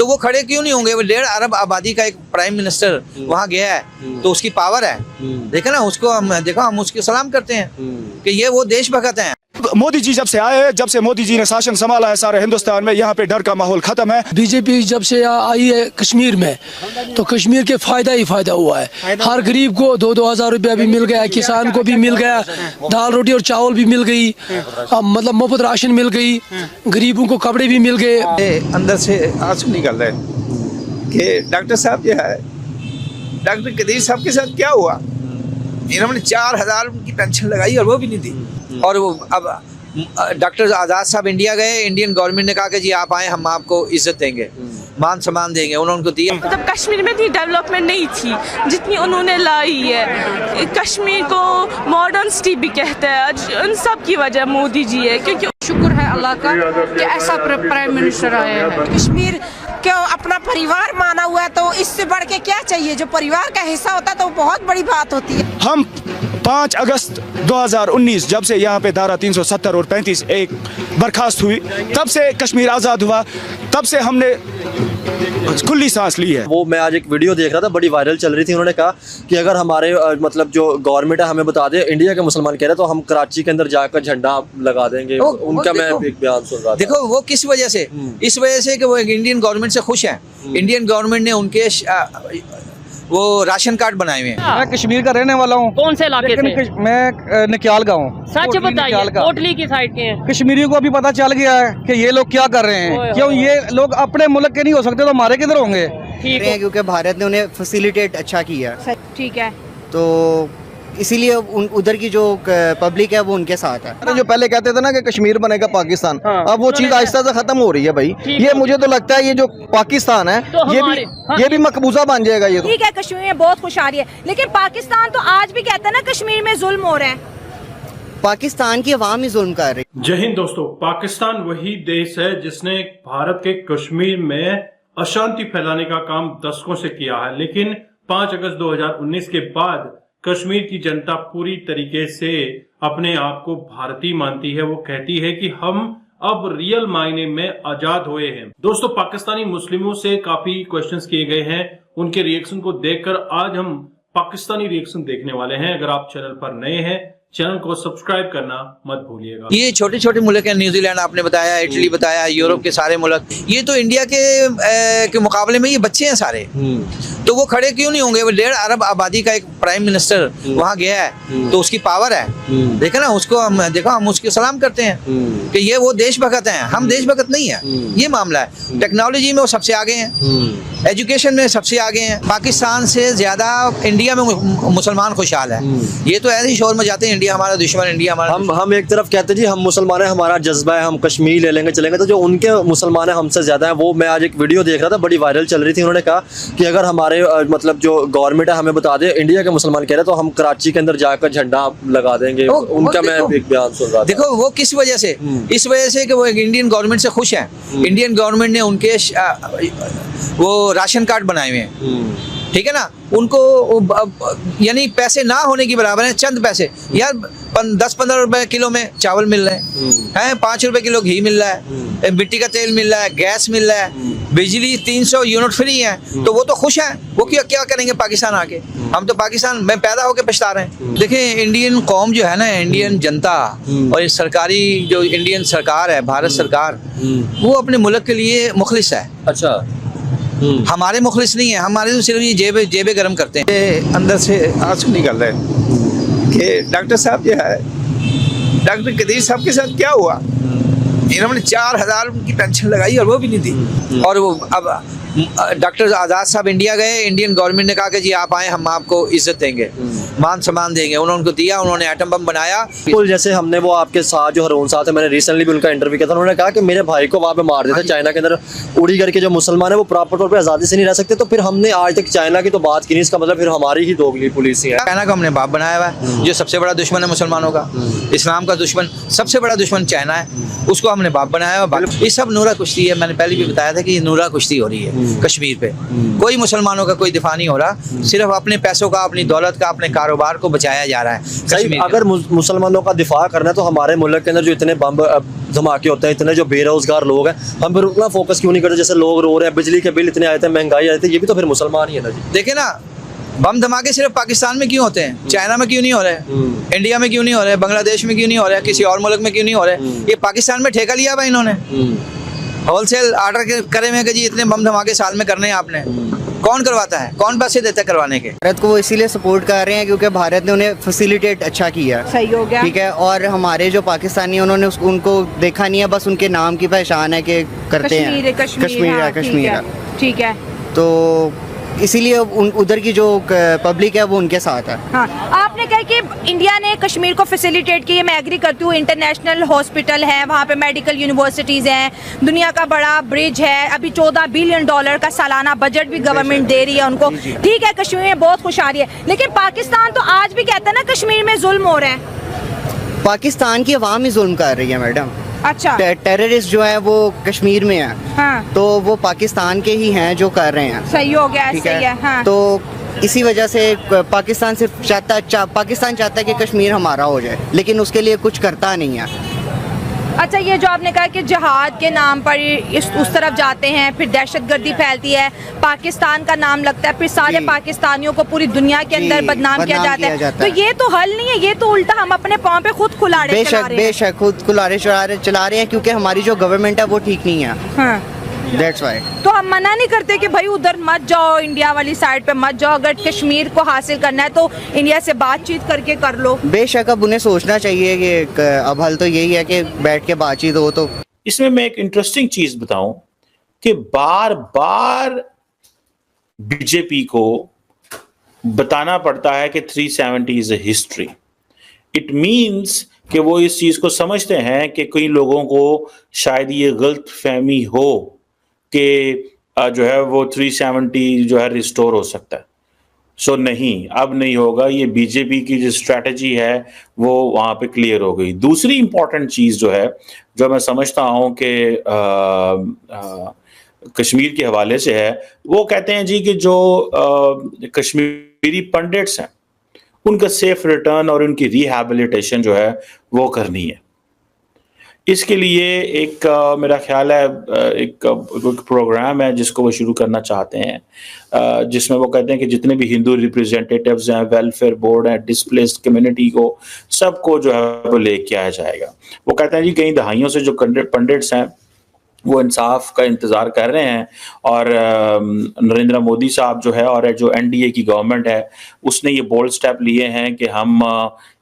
तो वो खड़े क्यों नहीं होंगे? वो 1.5 अरब आबादी का एक प्राइम मिनिस्टर वहाँ गया है तो उसकी पावर है। देखा ना उसको, हम उसको सलाम करते हैं कि ये वो देशभक्त हैं। मोदी जी जब से आए हैं, जब से मोदी जी ने शासन संभाला है सारे हिंदुस्तान में, यहाँ पे डर का माहौल खत्म है। बीजेपी जब से आई है कश्मीर में तो कश्मीर के फायदा ही फायदा हुआ है। हर गरीब को 2-2 हज़ार रुपया भी मिल गया, किसान को भी मिल गया, दाल रोटी और चावल भी मिल गई, मतलब मुफ्त राशन मिल गई, गरीबों को कपड़े भी मिल गए। अंदर से आंसू निकल रहे कि डॉक्टर साहब जो है, डॉक्टर कदीर साहब के साथ क्या हुआ? इन्होंने 4,000 की पेंशन लगाई और वो भी नहीं दी। और वो अब डॉक्टर आज़ाद साहब इंडिया गए, इंडियन गवर्नमेंट ने कहा कि जी आप आए, हम आपको इज्जत देंगे, मान सम्मान देंगे, उन्होंने उनको दिया। मतलब कश्मीर में इतनी डेवलपमेंट नहीं थी जितनी उन्होंने लाई है। कश्मीर को मॉडर्न सिटी भी कहते हैं, उन सब की वजह मोदी जी है। क्योंकि शुक्र है अल्लाह का कि ऐसा प्राइम मिनिस्टर आया है। कश्मीर को अपना परिवार माना हुआ है, तो इससे बढ़ के क्या चाहिए? जो परिवार का हिस्सा होता है तो बहुत बड़ी बात होती है। हम 5 अगस्त 2019 जब से यहाँ पे धारा 370 और 35 एक बर्खास्त हुई, तब से कश्मीर आज़ाद हुआ, तब से हमने खुली सांस ली है। वो मैं आज एक वीडियो देख रहा था, बड़ी वायरल चल रही थी। उन्होंने कहा कि अगर हमारे मतलब जो गवर्नमेंट है हमें बता दे इंडिया के मुसलमान कह रहे, तो हम कराची के अंदर जाकर झंडा लगा देंगे। उनका मैं एक बयान सुन रहा था। देखो वो किस वजह से, इस वजह से कि वो इंडियन गवर्नमेंट से खुश हैं। इंडियन गवर्नमेंट ने उनके वो राशन कार्ड बनाए हुए हैं। मैं कश्मीर का रहने वाला हूँ। कौन से इलाके से? मैं निक्याल का हूँ। सच बताइए, कोटली की साइड के हैं। कश्मीरियों को अभी पता चल गया है कि ये लोग क्या कर रहे हैं। क्यों ये लोग अपने मुल्क के नहीं हो सकते तो हमारे किधर होंगे? ठीक है, क्योंकि भारत ने उन्हें फैसिलिटेट अच्छा किया। ठीक है, तो इसीलिए उधर की जो पब्लिक है वो उनके साथ है। जो पहले कहते थे ना कि कश्मीर बनेगा पाकिस्तान, अब वो चीज आहिस्ता से खत्म हो रही है भाई। ये मुझे तो लगता है ये जो पाकिस्तान है तो ये भी मकबूजा बन जाएगा। ये ठीक है, कश्मीर में बहुत खुशहाली है, लेकिन पाकिस्तान तो आज भी कहता है ना कश्मीर में जुल्म हो रहा है। पाकिस्तान की अवाम ही जुल्म कर रही। जय हिंद दोस्तों, पाकिस्तान वही देश है जिसने भारत के कश्मीर में अशांति फैलाने का काम दशकों से किया है, लेकिन 5 अगस्त 2019 के बाद कश्मीर की जनता पूरी तरीके से अपने आप को भारतीय मानती है। वो कहती है कि हम अब रियल मायने में आजाद हुए हैं। दोस्तों, पाकिस्तानी मुस्लिमों से काफी क्वेश्चंस किए गए हैं, उनके रिएक्शन को देखकर आज हम पाकिस्तानी रिएक्शन देखने वाले हैं। अगर आप चैनल पर नए हैं, चैनल को सब्सक्राइब करना मत भूलिएगा। ये छोटे छोटे मुल्क हैं, न्यूजीलैंड आपने बताया, इटली बताया, यूरोप के सारे मुल्क, ये तो इंडिया के मुकाबले में ये बच्चे हैं सारे। तो वो खड़े क्यों नहीं होंगे? वो 1.5 अरब आबादी का एक प्राइम मिनिस्टर वहाँ गया है तो उसकी पावर है। देखा ना उसको, हम उसको सलाम करते हैं कि ये वो देशभक्त हैं। हम देशभक्त नहीं है, ये मामला है। टेक्नोलॉजी में वो सबसे आगे हैं, एजुकेशन में सबसे आगे हैं। पाकिस्तान से ज्यादा इंडिया में मुसलमान खुशहाल है। ये तो ऐसे ही शोर में जाते हैं इंडिया हमारा दुश्मन, इंडिया हमारा। हम एक तरफ कहते जी हम मुसलमान हैं, हमारा जज्बा है, हम कश्मीर ले लेंगे चलेंगे, तो जो उनके मुसलमान है हमसे ज्यादा है। वो मैं आज एक वीडियो देख रहा था, बड़ी वायरल चल रही थी। उन्होंने कहा कि अगर हमारे मतलब जो गवर्नमेंट है हमें बता दे इंडिया के मुसलमान कह रहे, तो हम कराची के अंदर जाकर झंडा लगा देंगे। उनका मैं एक बयान सुन रहा था। देखो वो किस वजह से, इस वजह से कि वो इंडियन गवर्नमेंट से खुश हैं। इंडियन गवर्नमेंट ने उनके वो राशन कार्ड बनाए हुए हैं, ठीक है ना। उनको यानी पैसे ना होने की बराबर है, चंद पैसे यार, 10-15 रुपए किलो में चावल मिल रहे हैं, 5 रुपए किलो घी मिल रहा है, मिट्टी का तेल मिल रहा है, गैस मिल रहा है, बिजली 300 यूनिट फ्री है। तो वो तो खुश हैं। वो क्या करेंगे पाकिस्तान आके? हम तो पाकिस्तान में पैदा होकर पछता रहे हैं। देखिए इंडियन कौम जो है ना, इंडियन जनता और ये सरकारी जो इंडियन सरकार है, भारत सरकार, वो अपने मुल्क के लिए मुखलिस है। अच्छा, हमारे मुखलिस नहीं है, हमारे तो सिर्फ ये जेबे गर्म करते हैं। अंदर से आंसू निकल रहे कि डॉक्टर साहब जो है, डॉक्टर कदीर साहब के साथ क्या हुआ? इन्होंने 4,000 की पेंशन लगाई और वो भी नहीं दी। और वो अब डॉक्टर आज़ाद साहब इंडिया गए, इंडियन गवर्नमेंट ने कहा कि जी आप आए, हम आपको इज्जत देंगे, मान सम्मान देंगे, उन्होंने उनको दिया। उन्होंने एटम बम बनाया। बिल्कुल, जैसे हमने वो आपके साथ जो हरून साथ है, मैंने रिसेंटली भी उनका इंटरव्यू किया था। उन्होंने कहा कि मेरे भाई को वहाँ पे मार देते चाइना के अंदर। उड़ी करके जो मुसलमान है वो प्रॉपर तौर पर आज़ादी से नहीं रह सकते। तो फिर हमने आज तक चाइना की तो बात की नहीं, इसका मतलब फिर हमारी ही दोगली पुलिस है। चाइना को हमने बाप बनाया हुआ है, जो सबसे बड़ा दुश्मन है मुसलमानों का। इस्लाम का दुश्मन, सबसे बड़ा दुश्मन चाइना है, उसको हमने बाप बनाया हुआ। ये सब नूरा कुश्ती है। मैंने पहले भी बताया था कि ये नूरा कुश्ती हो रही है। कश्मीर पे। कोई मुसलमानों का कोई दिफा नहीं हो रहा, सिर्फ अपने पैसों का, अपनी दौलत का, अपने कारोबार को बचाया जा रहा है सही, कश्मीर अगर मुसलमानों का दिफा करना है तो हमारे मुल्क के अंदर जो इतने बम धमाके होते हैं, इतने जो बेरोजगार लोग हैं, हम फिर उतना फोकस क्यों नहीं करते? जैसे लोग रो रहे हैं, बिजली के बिल इतने आए थे, महंगाई आई थी, ये भी तो फिर मुसलमान ही है ना जी। देखे ना, बम धमाके सिर्फ पाकिस्तान में क्यों होते हैं, चाइना में क्यों नहीं हो रहे, इंडिया में क्यों नहीं हो रहे, बांग्लादेश में क्यों नहीं हो रहे, किसी और मुल्क में क्यों नहीं हो रहे? ये पाकिस्तान में ठेका लिया भाई इन्होंने, होलसेल ऑर्डर करे हुए कि जी इतने बम धमाके साल में करने हैं आपने। कौन करवाता है, कौन पैसे देता है करवाने के? भारत को वो इसीलिए सपोर्ट कर रहे हैं क्योंकि भारत ने उन्हें फैसिलिटेट अच्छा किया, सही हो गया, ठीक है। और हमारे जो पाकिस्तानी उन्होंने उनको देखा नहीं है, बस उनके नाम की पहचान है कि करते हैं कश्मीर, ठीक है। तो इसीलिए उधर की जो पब्लिक है वो उनके साथ है। हाँ, आपने कहा कि इंडिया ने कश्मीर को फैसिलिटेट किया, मैं एग्री करती हूँ। इंटरनेशनल हॉस्पिटल है वहाँ पे, मेडिकल यूनिवर्सिटीज़ हैं, दुनिया का बड़ा ब्रिज है, अभी $14 बिलियन का सालाना बजट भी गवर्नमेंट दे रही है उनको, ठीक है। कश्मीर में बहुत खुशहाली है, लेकिन पाकिस्तान तो आज भी कहता है ना कश्मीर में जुल्म हो रहा है। पाकिस्तान की अवाम ही जुल्म कर रही है मैडम। अच्छा, टेररिस्ट जो है वो कश्मीर में है, हाँ, तो वो पाकिस्तान के ही हैं जो कर रहे हैं। सही हो गया, ठीक सही है, हाँ। तो इसी वजह से पाकिस्तान पाकिस्तान चाहता है कि कश्मीर हमारा हो जाए, लेकिन उसके लिए कुछ करता नहीं है। अच्छा, ये जो आपने कहा कि जहाद के नाम पर उस तरफ जाते हैं, फिर दहशतगर्दी फैलती है, पाकिस्तान का नाम लगता है, फिर सारे पाकिस्तानियों को पूरी दुनिया के अंदर बदनाम किया जाता है। तो ये तो हल नहीं है, ये तो उल्टा हम अपने पाँव पे खुद कुल्हाड़े चला रहे हैं। बेशक खुद कुल्हाड़े चला रहे हैं, क्योंकि हमारी जो गवर्नमेंट है वो ठीक नहीं है। हाँ। That's why। तो हम मना नहीं करते कि भाई उधर मत जाओ, इंडिया वाली साइड पे मत जाओ, अगर कश्मीर को हासिल करना है तो इंडिया से बातचीत करके कर लो। बेशक अब उन्हें सोचना चाहिए कि अब हल तो यही है कि बैठ के बातचीत हो। तो इसमें मैं एक इंटरेस्टिंग चीज बताऊं कि बार बार बीजेपी को बताना पड़ता है कि 370 is a history. It means कि वो इस चीज को समझते हैं कि कई लोगों को शायद ये गलत फहमी हो कि जो है वो 370 जो है रिस्टोर हो सकता है। सो नहीं, अब नहीं होगा। ये बीजेपी की जो स्ट्रैटेजी है वो वहाँ पे क्लियर हो गई। दूसरी इंपॉर्टेंट चीज़ जो है, जो मैं समझता हूँ कि कश्मीर के हवाले से है, वो कहते हैं जी कि जो कश्मीरी पंडिट्स हैं उनका सेफ रिटर्न और उनकी रिहैबिलिटेशन जो है वो करनी है। इसके लिए एक मेरा ख्याल है एक प्रोग्राम है जिसको वो शुरू करना चाहते हैं, जिसमें वो कहते हैं कि जितने भी हिंदू रिप्रेजेंटेटिव्स हैं, वेलफेयर बोर्ड है, डिस्प्लेस्ड कम्युनिटी को, सबको जो है वो लेके आया जाएगा। वो कहते हैं जी कई दहाइयों से जो पंडिट्स हैं वो इंसाफ का इंतज़ार कर रहे हैं, और नरेंद्र मोदी साहब जो है और जो एनडीए की गवर्नमेंट है उसने ये बोल्ड स्टेप लिए हैं कि हम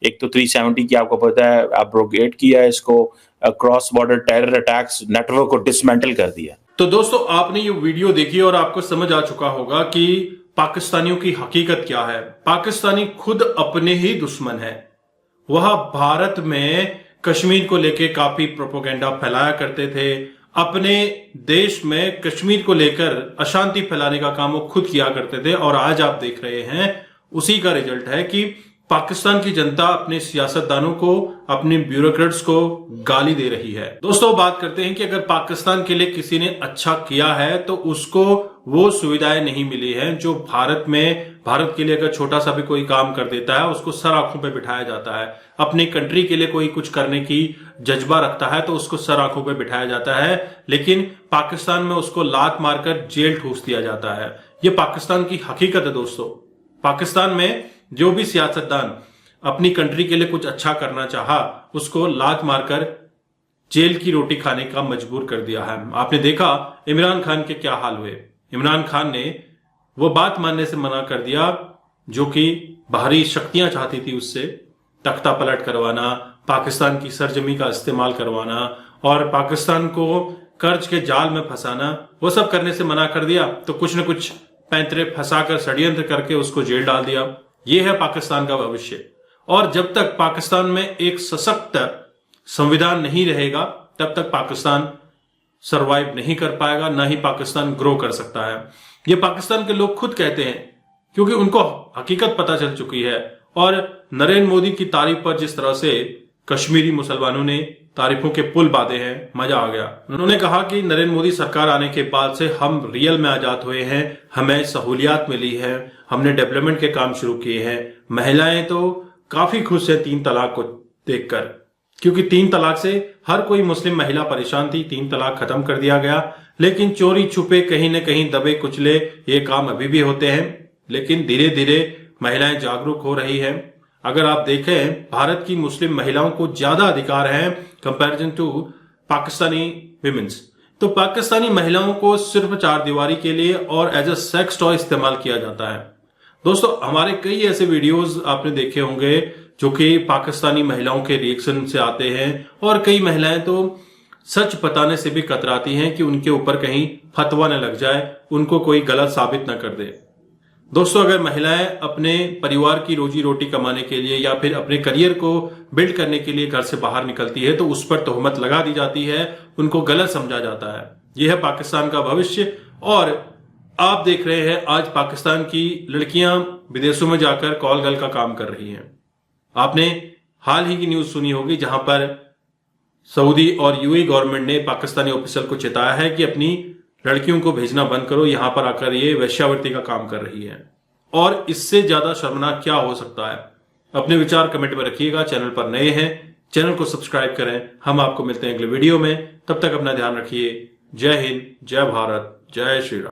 एक तो 370 की आपको पता है एब्रोगेट किया है, इसको cross border terror attacks network को डिसमेंटल कर दिया। तो दोस्तों, आपने ये वीडियो देखी और आपको समझ आ चुका होगा कि पाकिस्तानियों की हकीकत क्या है। पाकिस्तानी खुद अपने ही दुश्मन है। वह भारत में कश्मीर को लेकर काफी प्रोपेगेंडा फैलाया करते थे। अपने देश में कश्मीर को लेकर अशांति फैलाने का काम वो खुद किया करते थे, और आज आप देख रहे हैं उसी का रिजल्ट है कि पाकिस्तान की जनता अपने सियासतदानों को, अपने ब्यूरोक्रेट्स को गाली दे रही है। दोस्तों, बात करते हैं कि अगर पाकिस्तान के लिए किसी ने अच्छा किया है तो उसको वो सुविधाएं नहीं मिली हैं जो भारत के लिए अगर छोटा सा भी कोई काम कर देता है उसको सर आंखों पे बिठाया जाता है। अपनी कंट्री के लिए कोई कुछ करने की जज्बा रखता है तो उसको सर आंखों पे बिठाया जाता है, लेकिन पाकिस्तान में उसको लात मारकर जेल ठूस दिया जाता है। ये पाकिस्तान की हकीकत है दोस्तों। पाकिस्तान में जो भी सियासतदान अपनी कंट्री के लिए कुछ अच्छा करना चाहा उसको लात मारकर जेल की रोटी खाने का मजबूर कर दिया है। आपने देखा इमरान खान के क्या हाल हुए। इमरान खान ने वो बात मानने से मना कर दिया जो कि बाहरी शक्तियां चाहती थी उससे, तख्ता पलट करवाना, पाकिस्तान की सरजमी का इस्तेमाल करवाना और पाकिस्तान को कर्ज के जाल में फंसाना। वो सब करने से मना कर दिया तो कुछ न कुछ पैंतरे फंसाकर षड्यंत्र करके उसको जेल डाल दिया। ये है पाकिस्तान का भविष्य। और जब तक पाकिस्तान में एक सशक्त संविधान नहीं रहेगा तब तक पाकिस्तान सरवाइव नहीं कर पाएगा, ना ही पाकिस्तान ग्रो कर सकता है। ये पाकिस्तान के लोग खुद कहते हैं, क्योंकि उनको हकीकत पता चल चुकी है। और नरेंद्र मोदी की तारीफ पर जिस तरह से कश्मीरी मुसलमानों ने तारीफों के पुल बांधे हैं, मजा आ गया। उन्होंने कहा कि नरेंद्र मोदी सरकार आने के बाद से हम रियल में आजाद हुए हैं, हमें सहूलियात मिली है, हमने डेवलपमेंट के काम शुरू किए हैं। महिलाएं तो काफी खुश है 3 तलाक को देखकर, क्योंकि 3 तलाक से हर कोई मुस्लिम महिला परेशान थी। 3 तलाक खत्म कर दिया गया, लेकिन चोरी छुपे कहीं न कहीं दबे कुचले ये काम अभी भी होते हैं। लेकिन धीरे धीरे महिलाएं जागरूक हो रही हैं। अगर आप देखें, भारत की मुस्लिम महिलाओं को ज्यादा अधिकार हैं कंपैरिजन टू पाकिस्तानी विमेन्स। तो पाकिस्तानी महिलाओं को सिर्फ 4 दीवारी के लिए और एज अ सेक्स टॉय इस्तेमाल किया जाता है। दोस्तों, हमारे कई ऐसे वीडियोस आपने देखे होंगे जो कि पाकिस्तानी महिलाओं के रिएक्शन से आते हैं, और कई महिलाएं तो सच बताने से भी कतराती हैं कि उनके ऊपर कहीं फतवा न लग जाए, उनको कोई गलत साबित न कर दे। दोस्तों, अगर महिलाएं अपने परिवार की रोजी रोटी कमाने के लिए या फिर अपने करियर को बिल्ड करने के लिए घर से बाहर निकलती है तो उस पर तोहमत लगा दी जाती है, उनको गलत समझा जाता है। यह है पाकिस्तान का भविष्य। और आप देख रहे हैं आज पाकिस्तान की लड़कियां विदेशों में जाकर कॉल गर्ल का काम कर रही हैं। आपने हाल ही की न्यूज सुनी होगी जहां पर सऊदी और यूएई गवर्नमेंट ने पाकिस्तानी ऑफिसर को चेताया है कि अपनी लड़कियों को भेजना बंद करो, यहां पर आकर ये वेश्यावृत्ति का काम कर रही है। और इससे ज्यादा शर्मनाक क्या हो सकता है? अपने विचार कमेंट में रखिएगा। चैनल पर नए हैं, चैनल को सब्सक्राइब करें। हम आपको मिलते हैं अगले वीडियो में, तब तक अपना ध्यान रखिए। जय हिंद, जय भारत, जय श्री राम।